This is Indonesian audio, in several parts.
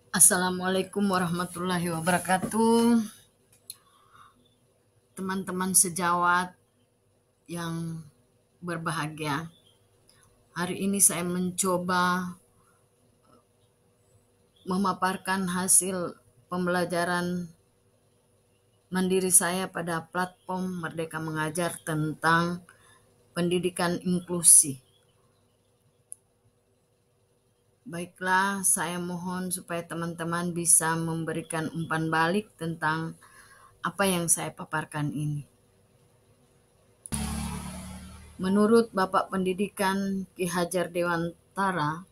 Assalamualaikum warahmatullahi wabarakatuh. Teman-teman sejawat yang berbahagia. Hari ini saya mencoba memaparkan hasil pembelajaran mandiri saya pada platform Merdeka Mengajar tentang pendidikan inklusi. Baiklah, saya mohon supaya teman-teman bisa memberikan umpan balik tentang apa yang saya paparkan ini. Menurut Bapak Pendidikan Ki Hajar Dewantara,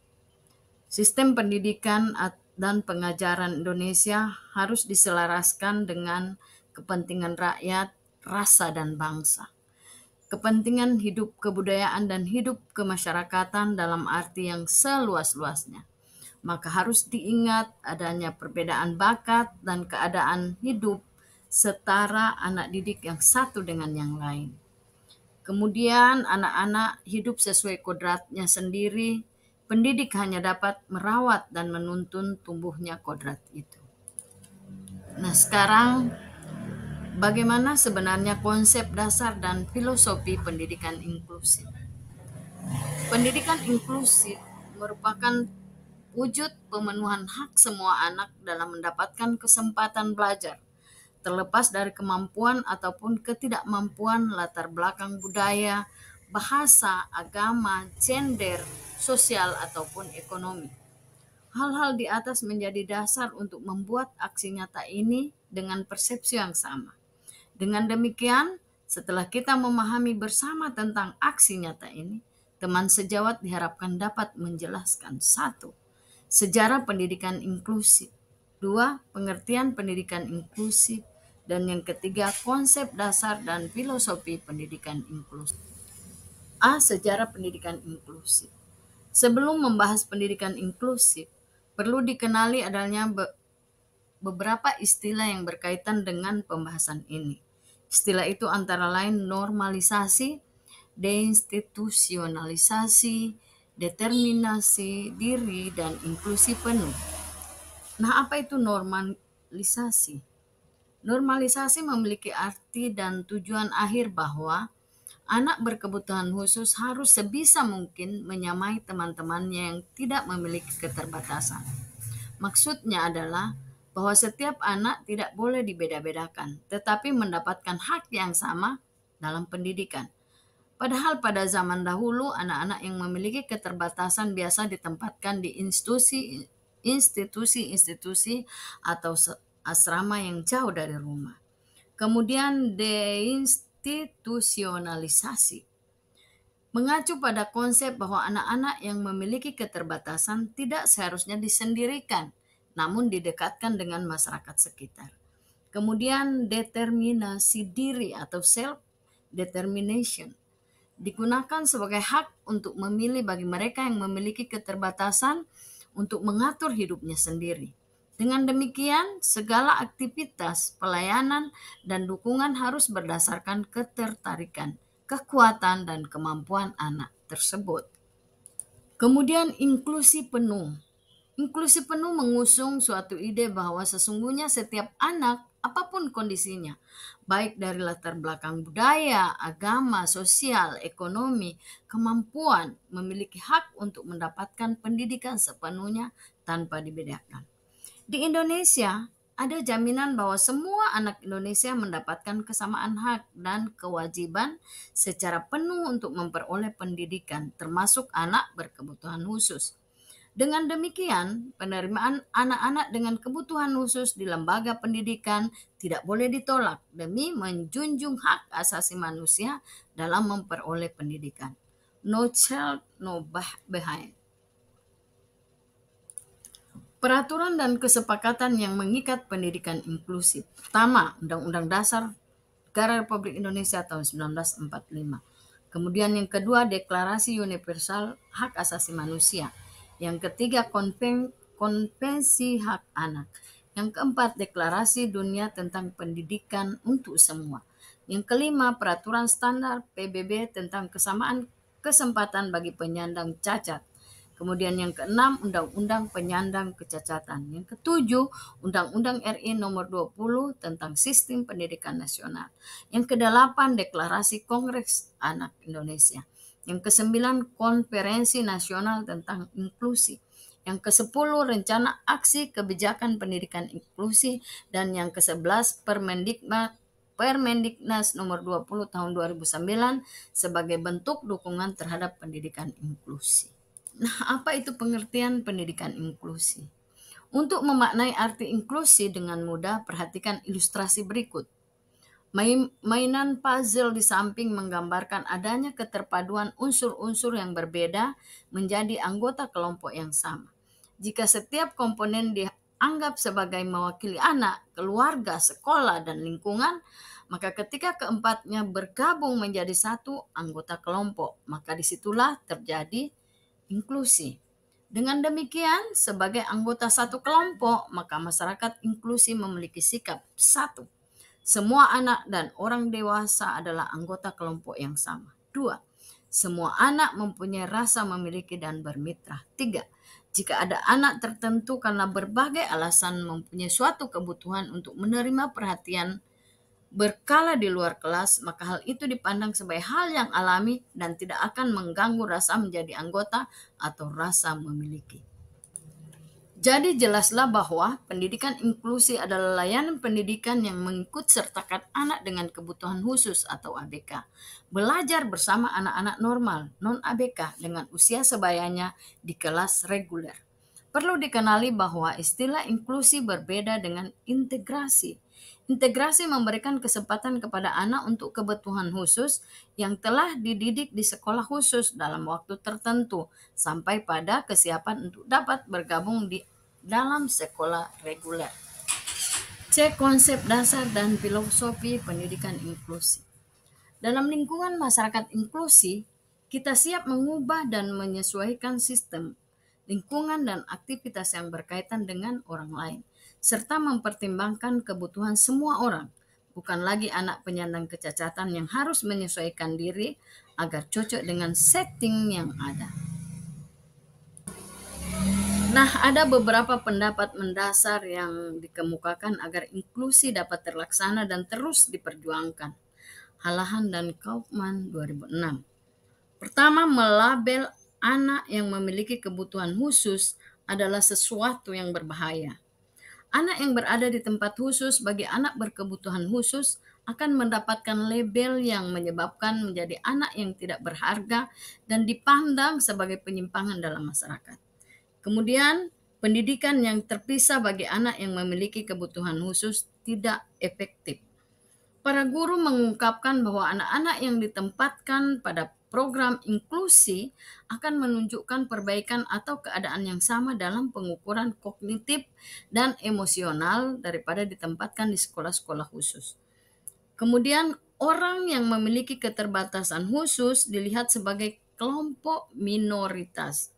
sistem pendidikan dan pengajaran Indonesia harus diselaraskan dengan kepentingan rakyat, rasa, dan bangsa. Kepentingan hidup kebudayaan dan hidup kemasyarakatan dalam arti yang seluas-luasnya. Maka harus diingat adanya perbedaan bakat dan keadaan hidup setara anak didik yang satu dengan yang lain. Kemudian anak-anak hidup sesuai kodratnya sendiri. Pendidik hanya dapat merawat dan menuntun tumbuhnya kodrat itu. Nah, sekarang bagaimana sebenarnya konsep dasar dan filosofi pendidikan inklusif? Pendidikan inklusif merupakan wujud pemenuhan hak semua anak dalam mendapatkan kesempatan belajar, terlepas dari kemampuan ataupun ketidakmampuan, latar belakang budaya, bahasa, agama, gender, sosial, ataupun ekonomi. Hal-hal di atas menjadi dasar untuk membuat aksi nyata ini dengan persepsi yang sama. Dengan demikian, setelah kita memahami bersama tentang aksi nyata ini, teman sejawat diharapkan dapat menjelaskan: 1. Sejarah pendidikan inklusif. 2. Pengertian pendidikan inklusif. Dan yang ketiga, konsep dasar dan filosofi pendidikan inklusif. A. Sejarah pendidikan inklusif. Sebelum membahas pendidikan inklusif, perlu dikenali adanya beberapa istilah yang berkaitan dengan pembahasan ini. Istilah itu antara lain normalisasi, deinstitusionalisasi, determinasi diri, dan inklusi penuh. Nah, apa itu normalisasi? Normalisasi memiliki arti dan tujuan akhir bahwa anak berkebutuhan khusus harus sebisa mungkin menyamai teman-temannya yang tidak memiliki keterbatasan. Maksudnya adalah bahwa setiap anak tidak boleh dibeda-bedakan, tetapi mendapatkan hak yang sama dalam pendidikan. Padahal pada zaman dahulu, anak-anak yang memiliki keterbatasan biasa ditempatkan di institusi-institusi atau asrama yang jauh dari rumah. Kemudian deinstitusionalisasi mengacu pada konsep bahwa anak-anak yang memiliki keterbatasan tidak seharusnya disendirikan, namun didekatkan dengan masyarakat sekitar. Kemudian determinasi diri atau self-determination digunakan sebagai hak untuk memilih bagi mereka yang memiliki keterbatasan untuk mengatur hidupnya sendiri. Dengan demikian, segala aktivitas, pelayanan, dan dukungan harus berdasarkan ketertarikan, kekuatan, dan kemampuan anak tersebut. Kemudian inklusi penuh. Inklusi penuh mengusung suatu ide bahwa sesungguhnya setiap anak, apapun kondisinya, baik dari latar belakang budaya, agama, sosial, ekonomi, kemampuan, memiliki hak untuk mendapatkan pendidikan sepenuhnya tanpa dibedakan. Di Indonesia, ada jaminan bahwa semua anak Indonesia mendapatkan kesamaan hak dan kewajiban secara penuh untuk memperoleh pendidikan, termasuk anak berkebutuhan khusus. Dengan demikian, penerimaan anak-anak dengan kebutuhan khusus di lembaga pendidikan tidak boleh ditolak demi menjunjung hak asasi manusia dalam memperoleh pendidikan. No child, no behind. Peraturan dan kesepakatan yang mengikat pendidikan inklusif. Pertama, Undang-Undang Dasar Negara Republik Indonesia tahun 1945. Kemudian yang kedua, Deklarasi Universal Hak Asasi Manusia. Yang ketiga, Konvensi Hak Anak. Yang keempat, Deklarasi Dunia tentang Pendidikan untuk Semua. Yang kelima, Peraturan Standar PBB tentang kesamaan kesempatan bagi penyandang cacat. Kemudian yang keenam, Undang-Undang Penyandang Kecacatan. Yang ketujuh, Undang-Undang RI Nomor 20 tentang Sistem Pendidikan Nasional. Yang kedelapan, Deklarasi Kongres Anak Indonesia. Yang kesembilan, Konferensi Nasional tentang Inklusi. Yang ke-10, Rencana Aksi Kebijakan Pendidikan Inklusi. Dan yang ke-11, Permendiknas Nomor 20 tahun 2009 sebagai bentuk dukungan terhadap pendidikan inklusi. Nah, apa itu pengertian pendidikan inklusi? Untuk memaknai arti inklusi dengan mudah, perhatikan ilustrasi berikut. Mainan puzzle di samping menggambarkan adanya keterpaduan unsur-unsur yang berbeda menjadi anggota kelompok yang sama. Jika setiap komponen dianggap sebagai mewakili anak, keluarga, sekolah, dan lingkungan, maka ketika keempatnya bergabung menjadi satu anggota kelompok, maka disitulah terjadi inklusi. Dengan demikian, sebagai anggota satu kelompok, maka masyarakat inklusi memiliki sikap satu. Semua anak dan orang dewasa adalah anggota kelompok yang sama. 2. Semua anak mempunyai rasa memiliki dan bermitra. 3. Jika ada anak tertentu karena berbagai alasan mempunyai suatu kebutuhan untuk menerima perhatian berkala di luar kelas, maka hal itu dipandang sebagai hal yang alami dan tidak akan mengganggu rasa menjadi anggota atau rasa memiliki. Jadi jelaslah bahwa pendidikan inklusi adalah layanan pendidikan yang mengikut sertakan anak dengan kebutuhan khusus atau ABK. Belajar bersama anak-anak normal, non-ABK dengan usia sebayanya di kelas reguler. Perlu dikenali bahwa istilah inklusi berbeda dengan integrasi. Integrasi memberikan kesempatan kepada anak untuk kebutuhan khusus yang telah dididik di sekolah khusus dalam waktu tertentu sampai pada kesiapan untuk dapat bergabung di dalam sekolah reguler. C. Konsep dasar dan filosofi pendidikan inklusi. Dalam lingkungan masyarakat inklusi, kita siap mengubah dan menyesuaikan sistem, lingkungan, dan aktivitas yang berkaitan dengan orang lain, serta mempertimbangkan kebutuhan semua orang, bukan lagi anak penyandang kecacatan yang harus menyesuaikan diri agar cocok dengan setting yang ada. Nah, ada beberapa pendapat mendasar yang dikemukakan agar inklusi dapat terlaksana dan terus diperjuangkan. Halahan dan Kaufman 2006. Pertama, melabel anak yang memiliki kebutuhan khusus adalah sesuatu yang berbahaya. Anak yang berada di tempat khusus bagi anak berkebutuhan khusus akan mendapatkan label yang menyebabkan menjadi anak yang tidak berharga dan dipandang sebagai penyimpangan dalam masyarakat. Kemudian, pendidikan yang terpisah bagi anak yang memiliki kebutuhan khusus tidak efektif. Para guru mengungkapkan bahwa anak-anak yang ditempatkan pada program inklusi akan menunjukkan perbaikan atau keadaan yang sama dalam pengukuran kognitif dan emosional daripada ditempatkan di sekolah-sekolah khusus. Kemudian, orang yang memiliki keterbatasan khusus dilihat sebagai kelompok minoritas.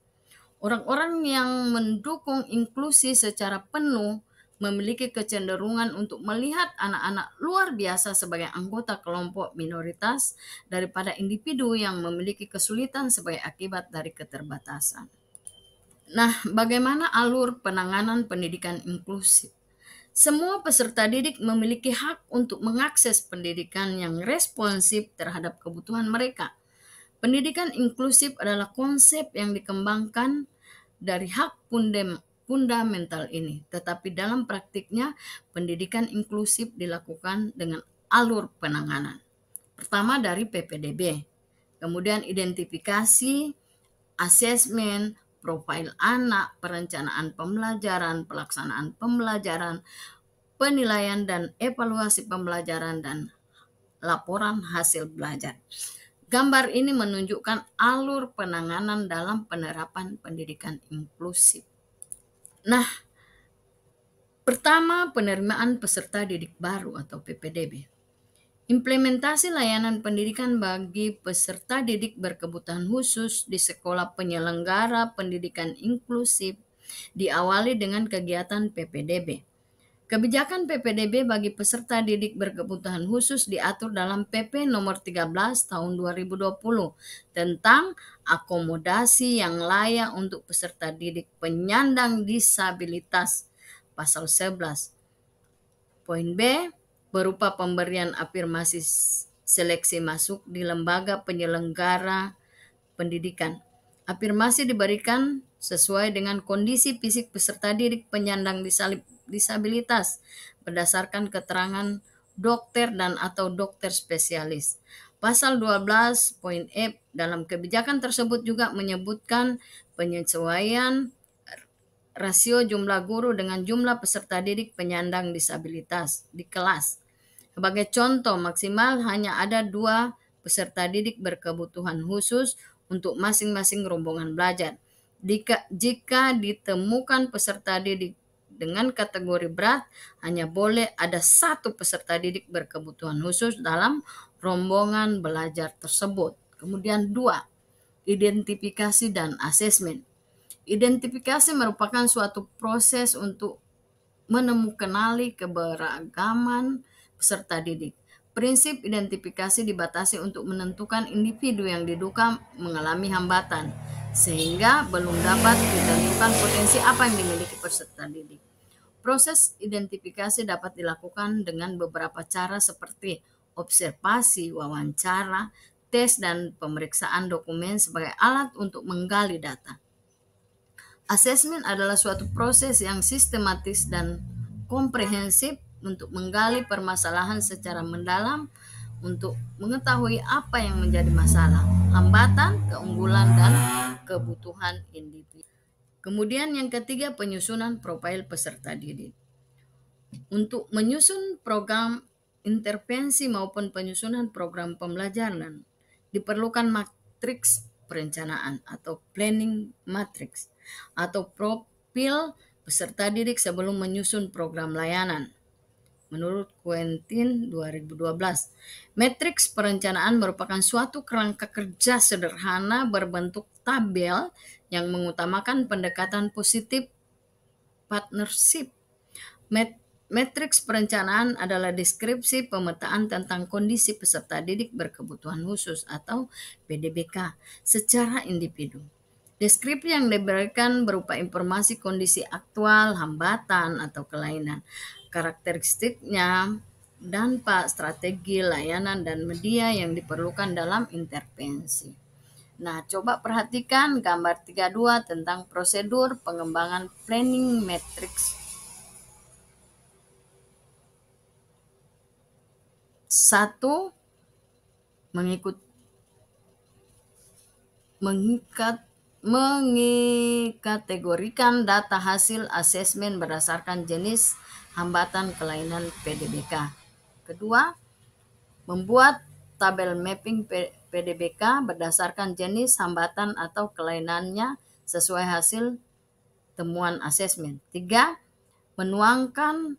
Orang-orang yang mendukung inklusi secara penuh memiliki kecenderungan untuk melihat anak-anak luar biasa sebagai anggota kelompok minoritas daripada individu yang memiliki kesulitan sebagai akibat dari keterbatasan. Nah, bagaimana alur penanganan pendidikan inklusif? Semua peserta didik memiliki hak untuk mengakses pendidikan yang responsif terhadap kebutuhan mereka. Pendidikan inklusif adalah konsep yang dikembangkan dari hak fundamental ini, tetapi dalam praktiknya pendidikan inklusif dilakukan dengan alur penanganan. Pertama dari PPDB, kemudian identifikasi, asesmen, profil anak, perencanaan pembelajaran, pelaksanaan pembelajaran, penilaian dan evaluasi pembelajaran, dan laporan hasil belajar. Gambar ini menunjukkan alur penanganan dalam penerapan pendidikan inklusif. Nah, pertama, penerimaan peserta didik baru atau PPDB. Implementasi layanan pendidikan bagi peserta didik berkebutuhan khusus di sekolah penyelenggara pendidikan inklusif diawali dengan kegiatan PPDB. Kebijakan PPDB bagi peserta didik berkebutuhan khusus diatur dalam PP nomor 13 tahun 2020 tentang akomodasi yang layak untuk peserta didik penyandang disabilitas. Pasal 11. Poin B, berupa pemberian afirmasi seleksi masuk di lembaga penyelenggara pendidikan. Afirmasi diberikan sesuai dengan kondisi fisik peserta didik penyandang disabilitas berdasarkan keterangan dokter dan atau dokter spesialis. Pasal 12 poin F dalam kebijakan tersebut juga menyebutkan penyesuaian rasio jumlah guru dengan jumlah peserta didik penyandang disabilitas di kelas. Sebagai contoh, maksimal hanya ada 2 peserta didik berkebutuhan khusus untuk masing-masing rombongan belajar. Jika ditemukan peserta didik dengan kategori berat, hanya boleh ada 1 peserta didik berkebutuhan khusus dalam rombongan belajar tersebut. Kemudian 2, identifikasi dan asesmen. Identifikasi merupakan suatu proses untuk menemukanali keberagaman peserta didik. Prinsip identifikasi dibatasi untuk menentukan individu yang diduga mengalami hambatan, sehingga belum dapat ditentukan potensi apa yang dimiliki peserta didik. Proses identifikasi dapat dilakukan dengan beberapa cara seperti observasi, wawancara, tes, dan pemeriksaan dokumen sebagai alat untuk menggali data. Asesmen adalah suatu proses yang sistematis dan komprehensif untuk menggali permasalahan secara mendalam untuk mengetahui apa yang menjadi masalah, hambatan, keunggulan, dan kebutuhan individu. Kemudian yang ketiga, penyusunan profil peserta didik. Untuk menyusun program intervensi maupun penyusunan program pembelajaran, diperlukan matriks perencanaan atau planning matrix atau profil peserta didik sebelum menyusun program layanan. Menurut Quentin 2012, matriks perencanaan merupakan suatu kerangka kerja sederhana berbentuk tabel yang mengutamakan pendekatan positif partnership. Matriks perencanaan adalah deskripsi pemetaan tentang kondisi peserta didik berkebutuhan khusus atau PDBK secara individu. Deskripsi yang diberikan berupa informasi kondisi aktual, hambatan, atau kelainan, karakteristiknya, dampak, strategi, layanan, dan media yang diperlukan dalam intervensi. Nah, coba perhatikan gambar 32 tentang prosedur pengembangan planning matrix. 1. Mengkategorikan data hasil asesmen berdasarkan jenis hambatan kelainan PDBK. Kedua, membuat tabel mapping PDBK berdasarkan jenis hambatan atau kelainannya sesuai hasil temuan asesmen. 3. Menuangkan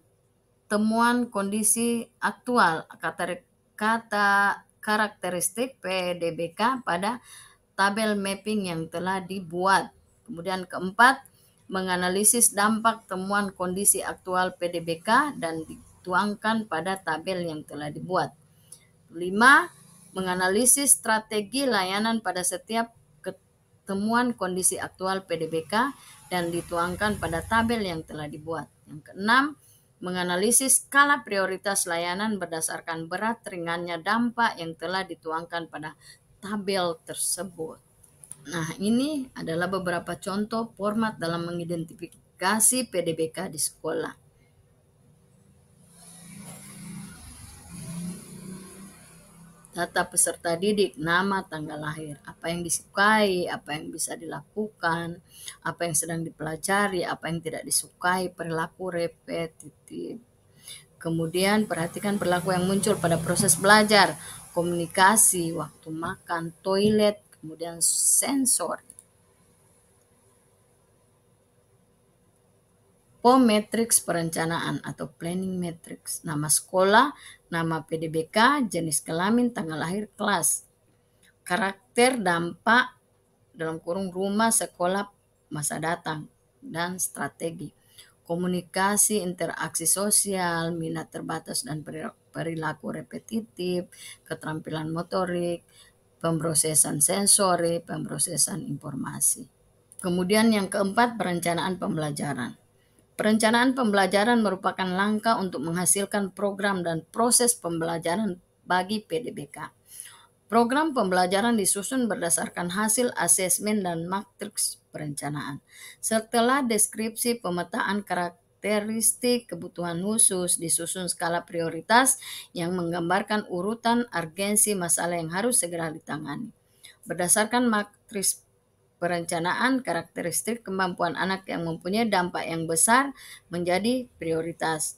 temuan kondisi aktual karakteristik PDBK pada tabel mapping yang telah dibuat. Kemudian keempat, menganalisis dampak temuan kondisi aktual PDBK dan dituangkan pada tabel yang telah dibuat. 5. Menganalisis strategi layanan pada setiap temuan kondisi aktual PDBK dan dituangkan pada tabel yang telah dibuat. Yang keenam, menganalisis skala prioritas layanan berdasarkan berat ringannya dampak yang telah dituangkan pada tabel tersebut. Nah, ini adalah beberapa contoh format dalam mengidentifikasi PDBK di sekolah. Data peserta didik, nama, tanggal lahir, apa yang disukai, apa yang bisa dilakukan, apa yang sedang dipelajari, apa yang tidak disukai, perilaku repetitif. Kemudian perhatikan perilaku yang muncul pada proses belajar, komunikasi, waktu makan, toilet, kemudian sensor. Matriks perencanaan atau planning matrix, nama sekolah, nama PDBK, jenis kelamin, tanggal lahir, kelas, karakter, dampak, dalam kurung rumah, sekolah, masa datang, dan strategi. komunikasi, interaksi sosial, minat terbatas dan perilaku repetitif, keterampilan motorik, pemrosesan sensori, pemrosesan informasi. Kemudian yang keempat, perencanaan pembelajaran. Perencanaan pembelajaran merupakan langkah untuk menghasilkan program dan proses pembelajaran bagi PDBK. Program pembelajaran disusun berdasarkan hasil asesmen dan matriks perencanaan. Setelah deskripsi pemetaan karakteristik kebutuhan khusus, disusun skala prioritas yang menggambarkan urutan urgensi masalah yang harus segera ditangani. Berdasarkan matriks perencanaan, karakteristik kemampuan anak yang mempunyai dampak yang besar menjadi prioritas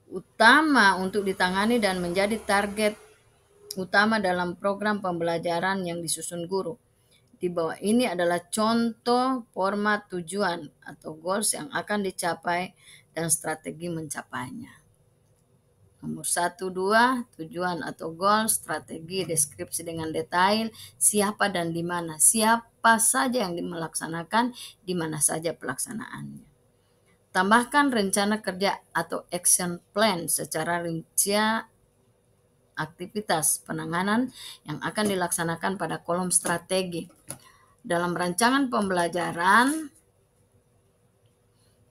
utama untuk ditangani dan menjadi target utama dalam program pembelajaran yang disusun guru. Di bawah ini adalah contoh format tujuan atau goals yang akan dicapai dan strategi mencapainya. Nomor 1, 2, tujuan atau goals, strategi, deskripsi dengan detail, siapa dan di mana, siapa saja yang melaksanakan, di mana saja pelaksanaannya. Tambahkan rencana kerja atau action plan secara rincian aktivitas penanganan yang akan dilaksanakan pada kolom strategi. Dalam rancangan pembelajaran,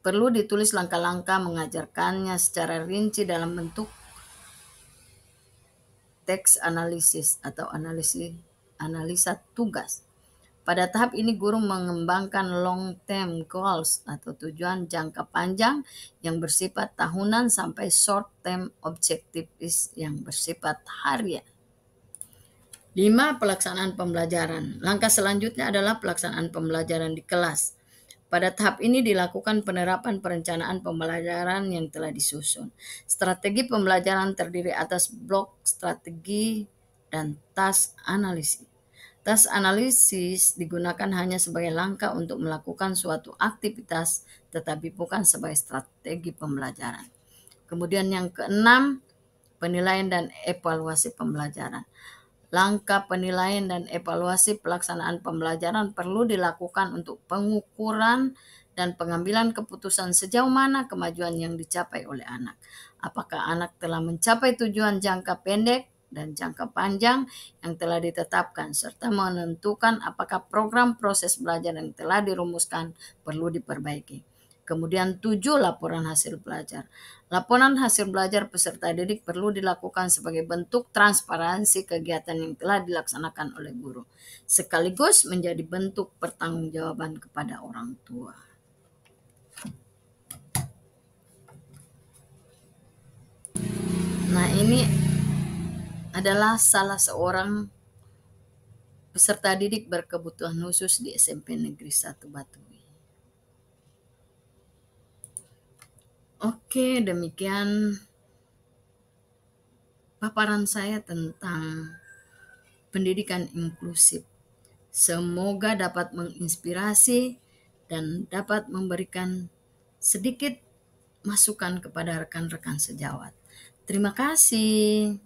perlu ditulis langkah-langkah mengajarkannya secara rinci dalam bentuk teks analisis atau analisa tugas. Pada tahap ini guru mengembangkan long term goals atau tujuan jangka panjang yang bersifat tahunan sampai short term objectives yang bersifat harian. 5. Pelaksanaan pembelajaran. Langkah selanjutnya adalah pelaksanaan pembelajaran di kelas. Pada tahap ini dilakukan penerapan perencanaan pembelajaran yang telah disusun. Strategi pembelajaran terdiri atas blok strategi dan task analisis. Task analisis digunakan hanya sebagai langkah untuk melakukan suatu aktivitas, tetapi bukan sebagai strategi pembelajaran. Kemudian yang keenam, penilaian dan evaluasi pembelajaran. Langkah penilaian dan evaluasi pelaksanaan pembelajaran perlu dilakukan untuk pengukuran dan pengambilan keputusan sejauh mana kemajuan yang dicapai oleh anak. Apakah anak telah mencapai tujuan jangka pendek dan jangka panjang yang telah ditetapkan, serta menentukan apakah program proses belajar yang telah dirumuskan perlu diperbaiki. Kemudian 7. Laporan hasil belajar. Laporan hasil belajar peserta didik perlu dilakukan sebagai bentuk transparansi kegiatan yang telah dilaksanakan oleh guru, sekaligus menjadi bentuk pertanggungjawaban kepada orang tua. Nah, ini adalah salah seorang peserta didik berkebutuhan khusus di SMP Negeri 1 Batu. Oke, demikian paparan saya tentang pendidikan inklusif. Semoga dapat menginspirasi dan dapat memberikan sedikit masukan kepada rekan-rekan sejawat. Terima kasih.